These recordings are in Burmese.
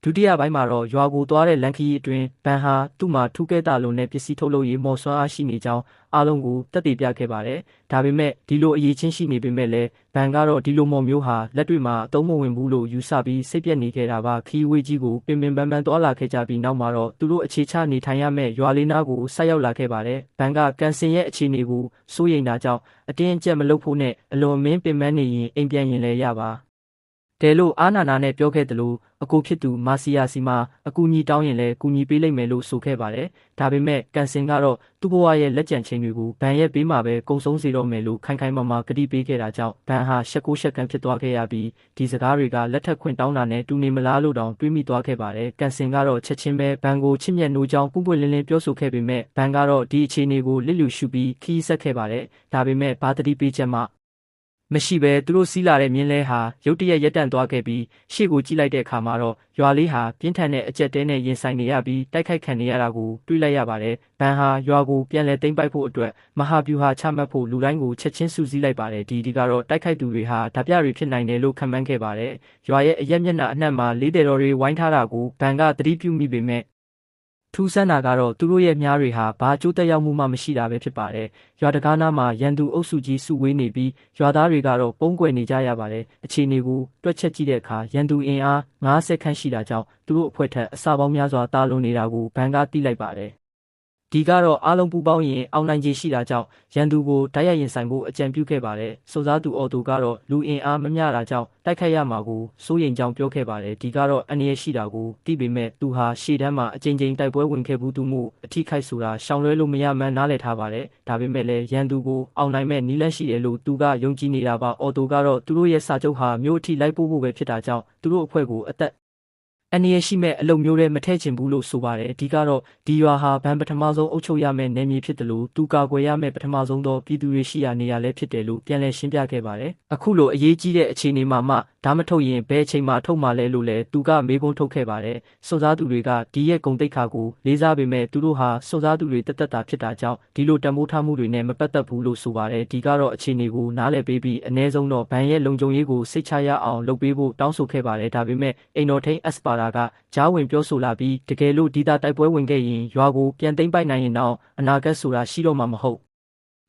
ဒုတိယပိုင်းမှာတော့ရွာကိုသွားတဲ့လမ်းခရီးအတွင်းဘန်ဟာသူ့မှာထူးကဲတာလုံးနဲ့ပစ္စည်းထုတ်လုပ်ရေးမော်စွမ်းအားရှိနေကြောင်းအားလုံးကိုတက်တည်ပြခဲ့ပါတယ်။ဒါပေမဲ့ဒီလိုအရေးချင်းရှိနေပေမဲ့လည်းဘန်ကတော့ဒီလိုမော်မျိုးဟာလက်တွေ့မှာအသုံးမဝင်ဘူးလို့ယူဆပြီးစိတ်ပြက်နေခဲ့တာပါ။ခီးဝေးကြီးကိုပင်ပန်းသွားလာခဲ့ကြပြီးနောက်မှာတော့သူတို့အခြေချနေထိုင်ရမယ့်ရွာလေးနားကိုဆက်ရောက်လာခဲ့ပါတယ်။ဘန်ကကန်ဆင်ရဲ့အခြေအနေကိုစိုးရိမ်တာကြောင့်အတင်းအကျပ်မလုပ်ဖို့နဲ့အလွန်မင်းပင်ပန်းနေရင်အိမ်ပြန်ရင်လည်းရပါတဲလို့အာနာနာနဲ့ပြောခဲ့တယ်လို့အကိုဖြစ်သူမာစီယာစီမှာအကူညီတောင်းရင်လည်းကူညီပေးလိမ့်မယ်လို့ဆိုခဲ့ပါတယ်။ဒါပေမဲ့ကန်ဆင်ကတော့သူ့ဘဝရဲ့လက်ကျန်ချိန်တွေကိုဘန်ရဲ့ဘေးမှာပဲကုန်ဆုံးစေတော့မယ်လို့ခိုင်ခိုင်မာမာကတိပေးခဲ့တာကြောင့်ဘန်ဟာရှက်ကန်ဖြစ်သွားခဲ့ရပြီးဒီစကားတွေကလက်ထက်ခွင့်တောင်းတာနဲ့တူနေမလားလို့တောင်တွေးမိသွားခဲ့ပါတယ်။ကန်ဆင်ကတော့ချက်ချင်းပဲဘန်ကိုချစ်မြတ်နိုးကြောင်းပွင့်လင်းလင်းပြောဆိုခဲ့ပေမဲ့ဘန်ကတော့ဒီအခြေအနေကိုလစ်လျူရှုပြီးခီးဆက်ခဲ့ပါတယ်။ဒါပေမဲ့ဘာတတိပေးချက်မှမရှိပဲသူတို့စီးလာတဲ့မြင်းလဲဟာရုတ်တရက်ရပ်တန့်သွားခဲ့ပြီးရှေ့ကိုကြည့်လိုက်တဲ့အခါမှာတော့ရွာလေးဟာပြင်းထန်တဲ့အကြက်တဲနဲ့ရင်ဆိုင်နေရပြီးတိုက်ခိုက်ခံနေရတာကိုတွေ့လိုက်ရပါတယ်။ဘန်ဟာရွာကိုပြန်လည်သိမ်းပိုက်ဖို့အတွက်မဟာဗျူဟာချမှတ်ဖို့လူတိုင်းကိုချက်ချင်းစုစည်းလိုက်ပါတယ်။ဒီကတော့တိုက်ခိုက်သူတွေဟာဓာပြတွေဖြစ်နိုင်တယ်လို့ခန့်မှန်းခဲ့ပါတယ်။ရွာရဲ့အရက်မျက်နှာအနှံ့မှာလေးတယ်တော်တွေဝိုင်းထားတာကိုဘန်ကသတိပြုမိပေမဲ့ထူးဆန်းတာကတော့သူတို့ရဲ့မြားတွေဟာဘာကျိုးသက်ရောက်မှုမှမရှိတာပဲဖြစ်ပါတယ်။ရွာတကားနားမှာရန်သူအုပ်စုကြီးစုဝေးနေပြီးရွာသားတွေကတော့ပုံကွယ်နေကြရပါတယ်။အခြေအနေကိုတွက်ချက်ကြည့်တဲ့အခါရန်သူအင်အား90ခန့်ရှိတာကြောင့်သူတို့အဖွဲ့ထက်အစပေါင်းများစွာတာလွန်နေတာကိုဘန်ကသိလိုက်ပါတယ်။ဒီကတော့အားလုံးပူပေါင်းရင်အောင်နိုင်ခြေရှိတာကြောင့်ရန်သူကိုတိုက်ရိုက်ရင်ဆိုင်ဖို့အကြံပြုခဲ့ပါတယ်။စုံစားသူအော်တိုကတော့လူအင်အားမမျှတာကြောင့်တိုက်ခိုက်ရမှာကိုစိုးရိမ်ကြောင်းပြောခဲ့ပါတယ်။ဒီကတော့အန္တရာယ်ရှိတာကိုသိပေမဲ့သူဟာရှေ့တန်းမှာအကြိမ်ကြိမ်တိုက်ပွဲဝင်ခဲ့ဘူးသူမှုအထိခိုက်ဆိုတာရှောင်လွှဲလို့မရမှန်းနားလည်ထားပါတယ်။ဒါပေမဲ့လည်းရန်သူကိုအောင်နိုင်မဲ့နည်းလမ်းရှိတယ်လို့သူကယုံကြည်နေတာပါ။အော်တိုကတော့သူတို့ရဲ့စာချုပ်ဟာမြို့အထိလိုက်ပို့ဖို့ပဲဖြစ်တာကြောင့်သူတို့အဖွဲ့ကိုအသက်အန္တရာယ်ရှိမဲ့အလုပ်မျိုးတွေမထည့်ချင်ဘူးလို့ဆိုပါတယ်။ဒီကတော့ဒီရွာဟာဘန်ပထမဆုံးအုပ်ချုပ်ရမယ့်နယ်မြေဖြစ်တယ်လို့သူကာကွယ်ရမယ့်ပထမဆုံးသောပြည်သူတွေရှိရာနေရာလည်းဖြစ်တယ်လို့ပြန်လည်ရှင်းပြခဲ့ပါတယ်။အခုလိုအရေးကြီးတဲ့အခြေအနေမှာမှဒါမထုတ်ရင်ဘယ်အချိန်မှထုတ်မှလဲလို့လည်းသူကမေးခွန်းထုတ်ခဲ့ပါတယ်။စုံစားသူတွေကဒီရဲ့ဂုဏ်သိက္ခာကိုလေးစားပေမဲ့သူတို့ဟာစုံစားသူတွေတက်တာဖြစ်တာကြောင့်ဒီလိုတံမိုးထားမှုတွေနဲ့မပတ်သက်ဘူးလို့ဆိုပါတယ်။ဒီကတော့အခြေအနေကိုနားလည်ပေးပြီးအ ਨੇ ဆုံးတော့ဘန်ရဲ့လုံခြုံရေးကိုစိတ်ချရအောင်လုပ်ပေးဖို့တောင်းဆိုခဲ့ပါတယ်။ဒါပေမဲ့အိမ်တော်ထိန်အက်စပါရာကကြားဝင်ပြောဆိုလာပြီးတကယ်လို့ဒီတာတိုက်ပွဲဝင်ခဲ့ရင်ရွာကိုပြန်သိမ်းပိုက်နိုင်ရင်တော့အနာဂတ်ဆိုတာရှိတော့မှာမဟုတ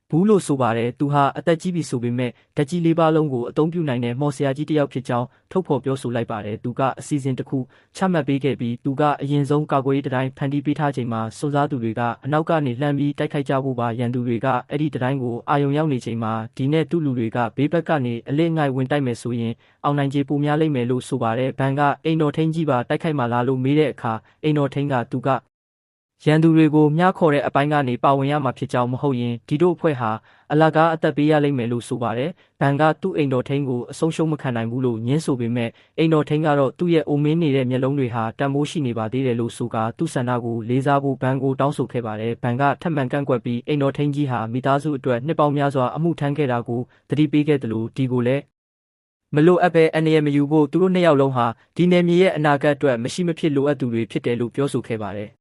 ်ဘူးလို့ဆိုပါတယ်။သူဟာအသက်ကြီးပြီဆိုပေမဲ့ဓာတ်ကြီးလေးပါးလုံးကိုအသုံးပြုနိုင်တဲ့မော်ဆရာကြီးတစ်ယောက်ဖြစ်ကြောင်းထုတ်ဖော်ပြောဆိုလိုက်ပါတယ်။သူကအစီအစဉ်တစ်ခုချမှတ်ပေးခဲ့ပြီးသူကအရင်ဆုံးကာကွယ်ရေးတိုင်းဖန်တီးပေးထားချိန်မှာစုံစားသူတွေကအနောက်ကနေလှမ်းပြီးတိုက်ခိုက်ကြဖို့ပါရန်သူတွေကအဲ့ဒီတိုင်းကိုအာယုံရောက်နေချိန်မှာဒီနဲ့သူ့လူတွေကဘေးဘက်ကနေအလစ်ငိုက်ဝင်တိုက်မယ်ဆိုရင်အောင်နိုင်ခြေပိုများလိမ့်မယ်လို့ဆိုပါတယ်။ဘန်ကအိမ်တော်ထိန်ကြီးပါတိုက်ခိုက်မှလာလို့မေးတဲ့အခါအိမ်တော်ထိန်ကသူကရန်သူတွေကိုမျှခေါ်တဲ့အပိုင်းကနေပါဝင်ရမှာဖြစ်ကြောင်းမဟုတ်ရင်ဒီတို့အဖွဲ့ဟာအလကားအသက်ပေးရလိမ့်မယ်လို့ဆိုပါတယ်။ဘန်ကသူ့အိမ်တော်ထိန်ကိုအဆုံးရှုံးမခံနိုင်ဘူးလို့ညင်းဆိုပေမဲ့အိမ်တော်ထိန်ကတော့သူ့ရဲ့အိုမင်းနေတဲ့မျက်လုံးတွေဟာတန်မိုးရှိနေပါသေးတယ်လို့ဆိုကာသူ့ဆန္ဒကိုလေးစားဖို့ဘန်ကိုတောင်းဆိုခဲ့ပါတယ်။ဘန်ကထပ်မံကန့်ကွက်ပြီးအိမ်တော်ထိန်ကြီးဟာမိသားစုအတွက်နှစ်ပေါင်းများစွာအမှုထမ်းခဲ့တာကိုသတိပေးခဲ့တယ်လို့ဒီကိုလည်းမလိုအပ်ပဲအန္တရာယ်မယူဖို့သူတို့နှစ်ယောက်လုံးဟာဒီနယ်မြေရဲ့အနာဂတ်အတွက်မရှိမဖြစ်လိုအပ်သူတွေဖြစ်တယ်လို့ပြောဆိုခဲ့ပါတယ်။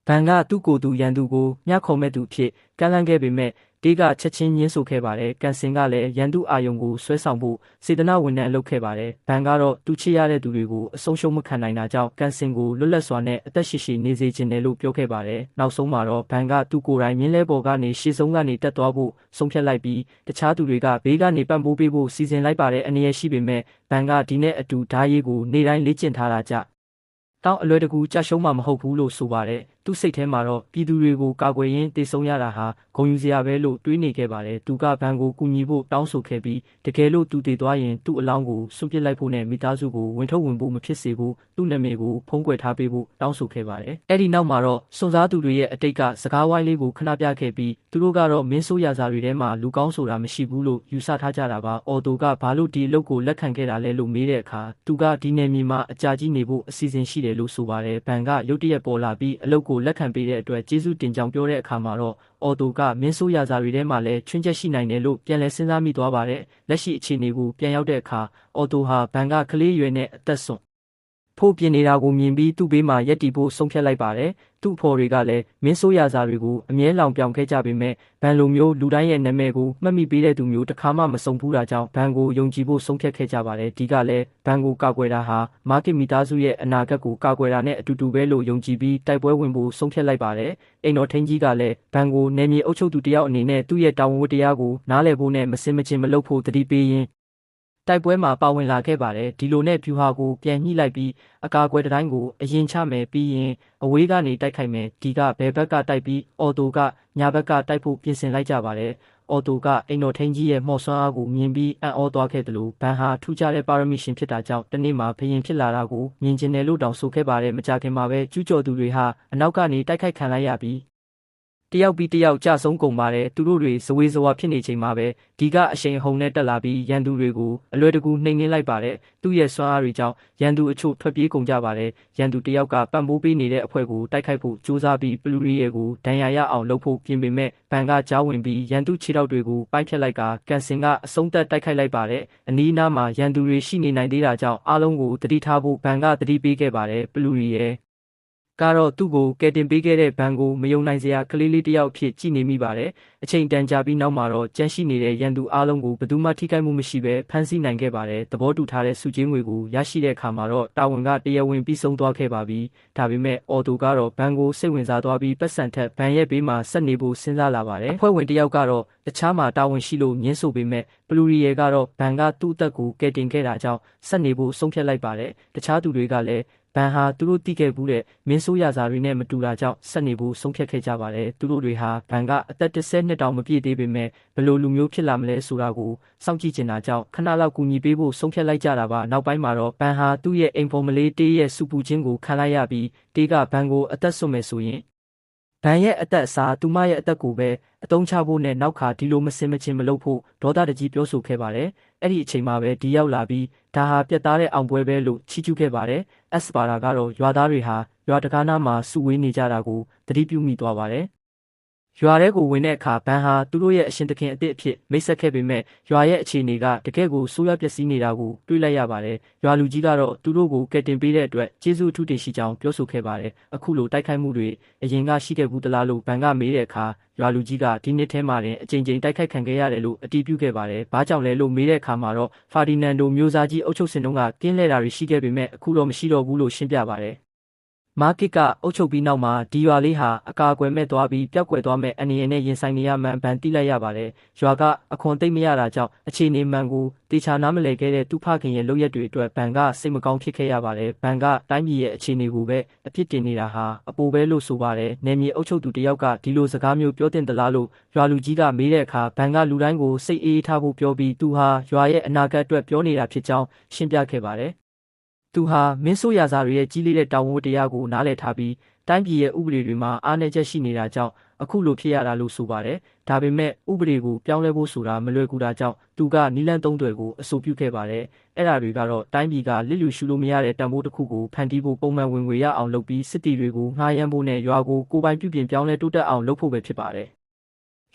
ဘန်ကသူ့ကိုယ်သူရန်သူကိုမျှခေါ်မဲ့သူဖြစ်ကမ်းလှမ်းခဲ့ပေမဲ့တေးကချက်ချင်းညှင်းဆိုခဲ့ပါတယ်။ကန်ဆင်ကလည်းရန်သူအာယုံကိုဆွဲဆောင်ဖို့စေတနာဝန်ထမ်းလုပ်ခဲ့ပါတယ်။ဘန်ကတော့သူချစ်ရတဲ့သူတွေကိုအဆုံးရှုံးမခံနိုင်တာကြောင့်ကန်ဆင်ကိုလွတ်လပ်စွာနဲ့အသက်ရှိရှိနေစေခြင်းတယ်လို့ပြောခဲ့ပါတယ်။နောက်ဆုံးမှာတော့ဘန်ကသူ့ကိုယ်တိုင်မြင်းလဲပေါ်ကနေရှေ့ဆုံးကနေတက်သွားဖို့ဆုံးဖြတ်လိုက်ပြီးတခြားသူတွေကဘေးကနေပံ့ပိုးပေးဖို့စီစဉ်လိုက်ပါတယ်။အနေရရှိပေမဲ့ဘန်ကဒီနဲ့အတူဓာရီကိုနေတိုင်းလေ့ကျင့်ထားတာကြောင့်တောင်းအလွယ်တကူကြရှုံးမှာမဟုတ်ဘူးလို့ဆိုပါတယ်။သူ့စိတ်ထဲမှာတော့ပြည်သူတွေကိုကာကွယ်ရင်းတည်ဆုံရတာဟာဂုဏ်ယူစရာပဲလို့တွေးနေခဲ့ပါတယ်။သူကဘန်ကိုကူညီဖို့တောင်းဆိုခဲ့ပြီးတကယ်လို့သူတည်သွားရင်သူ့အလောင်းကိုစွန့်ပစ်လိုက်ဖို့နဲ့မိသားစုကိုဝင်ထုတ်ဝင်ဖို့မဖြစ်စေဘူးသူ့နာမည်ကိုဖုံးကွယ်ထားပေးဖို့တောင်းဆိုခဲ့ပါတယ်။အဲ့ဒီနောက်မှာတော့စွန်စားသူတွေရဲ့အတိတ်ကစကားဝိုင်းလေးကိုခဏပြခဲ့ပြီးသူတို့ကတော့မင်းဆိုးရစာတွေထဲမှာလူကောင်းဆိုတာမရှိဘူးလို့ယူဆထားကြတာပါ။အော်တိုကဘာလို့ဒီအလုပ်ကိုလက်ခံခဲ့တာလဲလို့မေးတဲ့အခါသူကဒီနယ်မြေမှာအကြာကြီးနေဖို့အစီအစဉ်ရှိတယ်လို့ဆိုပါတယ်။ဘန်ကရုတ်တရက်ပေါ်လာပြီးအလုပ်ကိုလက်ခံပေးတဲ့အတွက်ကျေးဇူးတင်ကြောင်းပြောတဲ့အခါမှာတော့အော်တိုကမင်းဆိုးရစာတွေထဲမှာလည်းချွင်းချက်ရှိနိုင်တယ်လို့ပြန်လည်စဉ်းစားမိသွားပါတယ်။လက်ရှိအခြေအနေကိုပြန်ရောက်တဲ့အခါအော်တိုဟာဘန်ကကလေးရွယ်နဲ့အသက်ဆုံး ဖို့ပြင်နေတာကိုမြင်ပြီးသူ့ဘေးမှာရက်တီဖို့ဆုံးဖြတ်လိုက်ပါတယ်။သူ့အဖော်တွေကလည်းမင်းဆိုးရစာတွေကိုအမြဲလောင်ပြောင်ခဲ့ကြပေမဲ့ဘန်လိုမျိုးလူတိုင်းရဲ့နာမည်ကိုမှတ်မိပေးတဲ့သူမျိုးတစ်ခါမှမစုံဘူးတာကြောင့်ဘန်ကိုယုံကြည်ဖို့ဆုံးဖြတ်ခဲ့ကြပါတယ်။ဒီကလည်းဘန်ကိုကာကွယ်တာဟာမာကစ်မီသားစုရဲ့အနာဂတ်ကိုကာကွယ်တာနဲ့အတူတူပဲလို့ယုံကြည်ပြီးတိုက်ပွဲဝင်ဖို့ဆုံးဖြတ်လိုက်ပါတယ်။အိမ်တော်ထင်းကြီးကလည်းဘန်ကိုနယ်မြေအုပ်ချုပ်သူတယောက်အနေနဲ့သူ့ရဲ့တာဝန်ဝတ္တရားကိုနားလည်ဖို့နဲ့မစင်မချင်မလုပ်ဖို့တတိပေးရင်းတိုက်ပွဲမှာပါဝင်လာခဲ့ပါတယ်ဒီလိုနဲ့ဖြူဟာကိုပြန်ညှိလိုက်ပြီးအကာအကွယ်တိုင်းကိုအရင်ချမယ်ပြီးရင်အဝေးကနေတိုက်ခိုက်မယ်ဒီကဘယ်ဘက်ကတိုက်ပြီးအော်တိုကညာဘက်ကတိုက်ဖို့ပြင်ဆင်လိုက်ကြပါတယ်အော်တိုကအိမ်တော်ထင်းကြီးရဲ့မော်ဆွမ်းအားကိုမြင်ပြီးအံ့ဩသွားခဲ့တယ်လို့ဘန်ဟာထူးခြားတဲ့ပါရမီရှင်ဖြစ်တာကြောင့်တနေ့မှာဘရင်ဖြစ်လာတာကိုမြင်ကျင်တယ်လို့တောင်ဆိုခဲ့ပါတယ်မကြခင်မှာပဲကျူးကျော်သူတွေဟာအနောက်ကနေတိုက်ခိုက်ခံလိုက်ရပြီးတယောက်ပြီးတယောက်ကြဆုံးကုန်ပါတယ်သူတို့တွေဇဝေဇဝါဖြစ်နေချိန်မှာပဲဒီကအရှိန်ဟုန်နဲ့တက်လာပြီးရန်သူတွေကိုအလွယ်တကူနှိမ်နင်းလိုက်ပါတယ်သူ့ရဲ့စွမ်းအားတွေကြောင့်ရန်သူအချို့ထွက်ပြေးကုန်ကြပါတယ်ရန်သူတယောက်ကပံ့ပိုးပေးနေတဲ့အဖွဲ့ကိုတိုက်ခိုက်ဖို့ကြိုးစားပြီးပလူရီရဲ့ကိုဒဏ်ရာရအောင်လုပ်ဖို့ပြင်ပေမဲ့ဘန်ကကြားဝင်ပြီးရန်သူခြေထောက်တွေကိုပိုင်းဖြတ်လိုက်ကကန်စင်ကအဆုံးသက်တိုက်ခိုက်လိုက်ပါတယ်အနီးအနားမှာရန်သူတွေရှိနေနိုင်သေးတာကြောင့်အားလုံးကိုတတိထားဖို့ဘန်ကတတိပေးခဲ့ပါတယ်ပလူရီရဲ့ကတော့သူ့ကိုကယ်တင်ပေးခဲ့တဲ့ဘန်ကိုမယုံနိုင်စရာကလေးလေးတယောက်ဖြစ်ကြည့်နေမိပါတယ်။အချိန်တန်ကြာပြီးနောက်မှာတော့ကြမ်းရှိနေတဲ့ရန်သူအားလုံးကိုဘယ်သူမှထိခိုက်မှုမရှိဘဲဖမ်းဆီးနိုင်ခဲ့ပါတယ်။သဘောတူထားတဲ့စုချင်းငွေကိုရရှိတဲ့အခါမှာတော့တာဝန်ကတရားဝင်ပြီးဆုံးသွားခဲ့ပါပြီ။ဒါပေမဲ့အော်တိုကတော့ဘန်ကိုစိတ်ဝင်စားသွားပြီးပတ်စံထက်ဘန်ရဲ့ဘေးမှာဆက်နေဖို့စဉ်းစားလာပါတယ်။အဖွဲ့ဝင်တယောက်ကတော့တခြားမှာတာဝန်ရှိလို့ညှင်းဆိုပေမဲ့ပလူရီယေကတော့ဘန်ကသူ့အသက်ကိုကယ်တင်ခဲ့တာကြောင့်ဆက်နေဖို့ဆုံးဖြတ်လိုက်ပါတယ်။တခြားသူတွေကလည်းဘန်ဟာသူတို့တိခဲ့ဘူးတဲ့မင်းဆိုးရစာတွေနဲ့မတူတာကြောင့်ဆက်နေဖို့ဆုံးဖြတ်ခဲ့ကြပါတယ်သူတို့တွေဟာဘန်ကအသက်10နှစ်တောင်မပြည့်သေးပေမဲ့ဘယ်လိုလူမျိုးဖြစ်လာမလဲဆိုတာကိုစောင့်ကြည့်နေတာကြောင့်ခဏလောက်ကူညီပေးဖို့ဆုံးဖြတ်လိုက်ကြတာပါနောက်ပိုင်းမှာတော့ဘန်ဟာသူ့ရဲ့အိမ်ဖော်မလေးတေးရဲ့စူပူခြင်းကိုခံလိုက်ရပြီးတေးကဘန်ကိုအသက်ဆွမယ်ဆိုရင်ဘန်ရဲ့အသက်အစားသူမရဲ့အသက်ကိုပဲအတုံးချဖို့နဲ့နောက်ခါဒီလိုမစင်မချင်းမလုပ်ဖို့ဒေါသတကြီးပြောဆိုခဲ့ပါတယ်အဲ့ဒီအချိန်မှာပဲဒီရောက်လာပြီးဒါဟာပြတ်သားတဲ့အောင်ပွဲပဲလို့ချီးကျူးခဲ့ပါတယ်အက်စပါရာကတော့ရွာသားတွေဟာရွာတကားနားမှာစုဝေးနေကြတာကိုသတိပြုမိသွားပါတယ်ရွာထဲကိုဝင်တဲ့အခါဘန်ဟာသူတို့ရဲ့အရှင်သခင်အစ်စ်အဖြစ်မိတ်ဆက်ခဲ့ပေမဲ့ရွာရဲ့အခြေအနေကတကယ့်ကိုဆိုးရွားပျက်စီးနေတာကိုတွေ့လိုက်ရပါတယ်။ရွာလူကြီးကတော့သူတို့ကိုကယ်တင်ပေးတဲ့အတွက်ကျေးဇူးအထူးတင်ရှိကြောင်းပြောဆိုခဲ့ပါတယ်။အခုလိုတိုက်ခိုက်မှုတွေအရင်ကရှိခဲ့ဘူးသလားလို့ဘန်ကမေးတဲ့အခါရွာလူကြီးကဒီနှစ်ထဲမှာတင်အကြိမ်ကြိမ်တိုက်ခိုက်ခံခဲ့ရတယ်လို့အတည်ပြုခဲ့ပါတယ်။ဘာကြောင့်လဲလို့မေးတဲ့အခါမှာတော့ဖာဒီနန်ဒိုမျိုးစားကြီးအုပ်ချုပ်စင်တုန်းကကင်းလဲတာတွေရှိခဲ့ပေမဲ့အခုတော့မရှိတော့ဘူးလို့ရှင်းပြပါတယ်မာကစ်ကအုပ်ချုပ်ပြီးနောက်မှာဒီရွာလေးဟာအကာအကွယ်မဲ့သွားပြီးပျောက်ကွယ်သွားမဲ့အနေနဲ့ရင်ဆိုင်နေရမှန်ဘန်တိလိုက်ရပါတယ်။ရွာကအခွန်သိမ့်မရတာကြောင့်အခြေအနေမှန်ကိုတေချာနားမလည်ခဲ့တဲ့သူဖခင်ရဲ့လုပ်ရက်တွေအတွက်ဘန်ကစိတ်မကောင်းဖြစ်ခဲ့ရပါတယ်။ဘန်ကတိုင်းပြည်ရဲ့အခြေအနေကိုပဲအဖြစ်တင်နေတာဟာအပိုပဲလို့ဆိုပါတယ်။နယ်မြေအုပ်ချုပ်သူတယောက်ကဒီလိုစကားမျိုးပြောတင်သလားလို့ရွာလူကြီးကမေးတဲ့အခါဘန်ကလူတိုင်းကိုစိတ်အေးထားဖို့ပြောပြီးသူဟာရွာရဲ့အနာဂတ်အတွက်ပြောနေတာဖြစ်ကြောင်းရှင်းပြခဲ့ပါတယ်။သူဟာမင်းဆိုးရစာတွေရဲ့ကြီးလေးတဲ့တာဝန်ဝတ္တရားကိုနားလည်ထားပြီးတိုင်းပြည်ရဲ့ဥပဒေတွေမှာအားနည်းချက်ရှိနေတာကြောင့်အခုလိုဖြစ်ရတာလို့ဆိုပါတယ်။ဒါပေမဲ့ဥပဒေကိုပြောင်းလဲဖို့ဆိုတာမလွယ်ကူတာကြောင့်သူကနီလန်းသုံးတွေကိုအဆိုပြုခဲ့ပါတယ်။အဲ့ဒါတွေကတော့တိုင်းပြည်ကလစ်လျူရှုလို့မရတဲ့တန်ဖိုးတစ်ခုကိုဖန်တီးဖို့ပုံမှန်ဝင်ငွေရအောင်လုပ်ပြီးစစ်တီတွေကိုငှားရမ်းဖို့နဲ့ရွာကိုကိုယ်ပိုင်ပြုပြင်ပြောင်းလဲတိုးတက်အောင်လုပ်ဖို့ပဲဖြစ်ပါတယ်။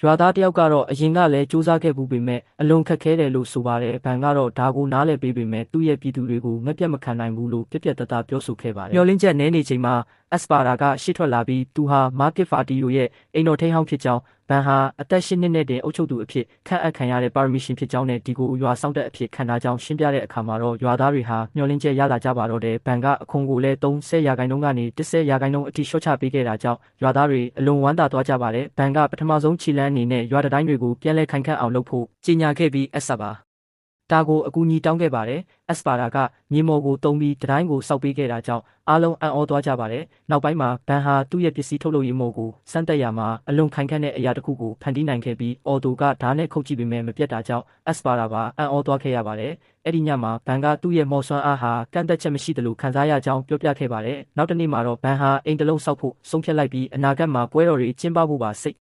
ရွာသားတယောက်ကတော့အရင်ကလည်းစူးစမ်းခဲ့မှုပေမဲ့အလွန်ခက်ခဲတယ်လို့ဆိုပါတယ်။ဘန်ကတော့ဒါကိုနားလည်ပေးပေမဲ့သူ့ရဲ့ပြည်သူတွေကိုငှက်ပြတ်မခံနိုင်ဘူးလို့ပြက်ပြက်တသားပြောဆိုခဲ့ပါတယ်။မျောလင်းချက်နဲနေချိန်မှာအက်စပါရာကရှေ့ထွက်လာပြီးသူဟာမာကစ်ဖာတီယိုရဲ့အိမ်တော်ထိန်းဟောင်းဖြစ်ကြောင်းဘန်ဟာအသက်8နှစ်နဲ့တင်အုပ်ချုပ်သူအဖြစ်ခန့်အပ်ခံရတဲ့ပါရမီရှင်ဖြစ်ကြောင်းနဲ့ဒီကိုရွာဆောင်တဲ့အဖြစ်ခံထားကြောင်းရှင်းပြတဲ့အခါမှာတော့ရွာသားတွေဟာမျောလင်းချက်ရလာကြပါတော့တယ်။ဘန်ကအခွန်ကိုလည်း30%ကနေ10%အထိလျှော့ချပေးခဲ့တာကြောင့်ရွာသားတွေအလွန်ဝမ်းသာသွားကြပါတယ်။ဘန်ကပထမဆုံးခြေလှမ်းအနေနဲ့ရွာတိုင်းတွေကိုပြန်လည်ခိုင်ခန့်အောင်လုပ်ဖို့ကြေညာခဲ့ပြီးအက်စပါဒါကိုအကူအညီတောင်းခဲ့ပါတယ်။အက်စပါရာကမြေမော်ကိုတုံးပြီးတိုင်းကိုစောက်ပေးခဲ့တာကြောင့်အားလုံးအံ့ဩသွားကြပါတယ်။နောက်ပိုင်းမှာဘန်ဟာသူ့ရဲ့ပစ္စည်းထုတ်လုပ်ရေးမော်ကိုစမ်းသပ်ရမှာအလွန်ခိုင်ခန့်တဲ့အရာတစ်ခုကိုဖန်တီးနိုင်ခဲ့ပြီးအော်တိုကဓာတ်နဲ့ခုတ်ကြည့်ပေမဲ့မပြတ်တာကြောင့်အက်စပါရာကအံ့ဩသွားခဲ့ရပါတယ်။အဲ့ဒီညမှာဘန်ကသူ့ရဲ့မော်ဆွမ်းအားဟာကန့်သက်ချက်မရှိသလိုခံစားရကြောင်းပြောပြခဲ့ပါတယ်။နောက်တစ်နေ့မှာတော့ဘန်ဟာအိမ်တစ်လုံးစောက်ဖို့ဆုံးဖြတ်လိုက်ပြီးအနာဂတ်မှာပွဲတော်တွေကျင်းပဖို့ပါစိတ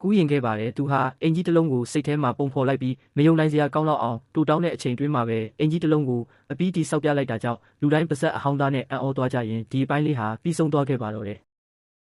်ကူးရင်ခဲ့ပါတယ်သူဟာအင်ကြီးတစ်လုံးကိုစိတ်ထဲမှာပုံဖော်လိုက်ပြီးမယုံနိုင်စရာကောင်းတော့အောင်တူတောင်းတဲ့အချိန်တွင်းမှာပဲအင်ကြီးတစ်လုံးကိုအပီးတီဆောက်ပြလိုက်တာကြောင့်လူတိုင်းပါဇက်အဟောင်းသားနဲ့အံ့ဩသွားကြရင်ဒီအပိုင်းလေးဟာပြီးဆုံးသွားခဲ့ပါတော့တယ်